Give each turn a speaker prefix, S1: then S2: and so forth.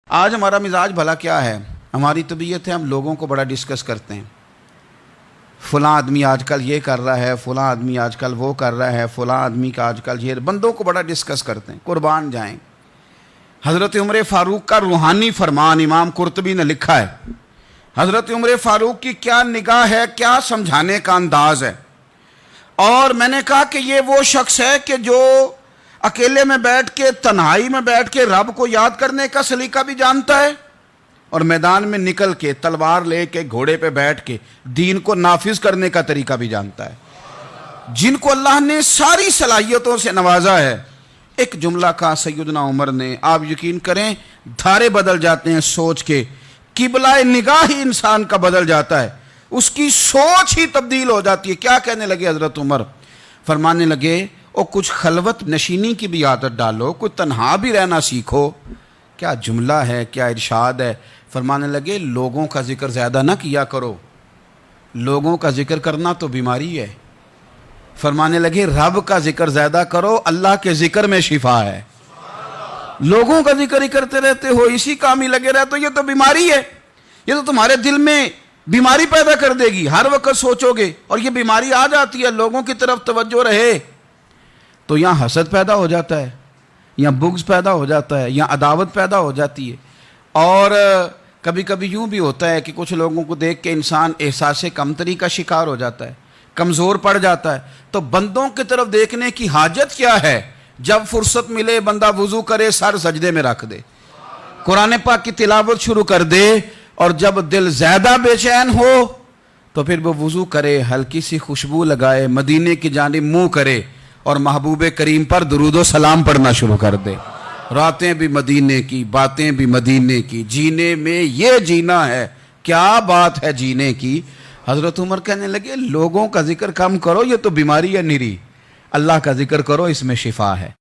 S1: آج ہمارا مزاج بھلا کیا ہے؟ ہماری طبیعت ہے، ہم لوگوں کو بڑا ڈسکس کرتے ہیں. فلاں آدمی آج کل یہ کر رہا ہے، فلاں آدمی آج کل وہ کر رہا ہے، فلاں آدمی کا آج کل یہ، بندوں کو بڑا ڈسکس کرتے ہیں. قربان جائیں، حضرت عمر فاروق کا روحانی فرمان امام قرطبی نے لکھا ہے. حضرت عمر فاروق کی کیا نگاہ ہے، کیا سمجھانے کا انداز ہے. اور میں نے کہا کہ یہ وہ شخص ہے کہ جو اکیلے میں بیٹھ کے، تنہائی میں بیٹھ کے رب کو یاد کرنے کا سلیقہ بھی جانتا ہے، اور میدان میں نکل کے تلوار لے کے گھوڑے پہ بیٹھ کے دین کو نافذ کرنے کا طریقہ بھی جانتا ہے. جن کو اللہ نے ساری صلاحیتوں سے نوازا ہے. ایک جملہ کہا سیدنا عمر نے، آپ یقین کریں دھارے بدل جاتے ہیں سوچ کے، قبلہ نگاہ ہی انسان کا بدل جاتا ہے، اس کی سوچ ہی تبدیل ہو جاتی ہے. کیا کہنے لگے حضرت عمر؟ فرمانے لگے او کچھ خلوت نشینی کی بھی عادت ڈالو، کوئی تنہا بھی رہنا سیکھو. کیا جملہ ہے، کیا ارشاد ہے. فرمانے لگے لوگوں کا ذکر زیادہ نہ کیا کرو، لوگوں کا ذکر کرنا تو بیماری ہے. فرمانے لگے رب کا ذکر زیادہ کرو، اللہ کے ذکر میں شفا ہے. لوگوں کا ذکر ہی کرتے رہتے ہو، اسی کام ہی لگے رہتے ہو، یہ تو بیماری ہے. یہ تو تمہارے دل میں بیماری پیدا کر دے گی. ہر وقت سوچو گے اور یہ بیماری آ جاتی ہے، لوگوں کی طرف توجہ رہے تو یہاں حسد پیدا ہو جاتا ہے، یا بغض پیدا ہو جاتا ہے، یا عداوت پیدا ہو جاتی ہے. اور کبھی کبھی یوں بھی ہوتا ہے کہ کچھ لوگوں کو دیکھ کے انسان احساس کمتری کا شکار ہو جاتا ہے، کمزور پڑ جاتا ہے. تو بندوں کی طرف دیکھنے کی حاجت کیا ہے؟ جب فرصت ملے بندہ وضو کرے، سر سجدے میں رکھ دے، قرآن پاک کی تلاوت شروع کر دے، اور جب دل زیادہ بے چین ہو تو پھر وہ وضو کرے، ہلکی سی خوشبو لگائے، مدینے کی جانب منہ کرے اور محبوب کریم پر درود و سلام پڑھنا شروع کر دے. راتیں بھی مدینے کی، باتیں بھی مدینے کی، جینے میں یہ جینا ہے، کیا بات ہے جینے کی. حضرت عمر کہنے لگے لوگوں کا ذکر کم کرو، یہ تو بیماری ہے نری، اللہ کا ذکر کرو، اس میں شفا ہے.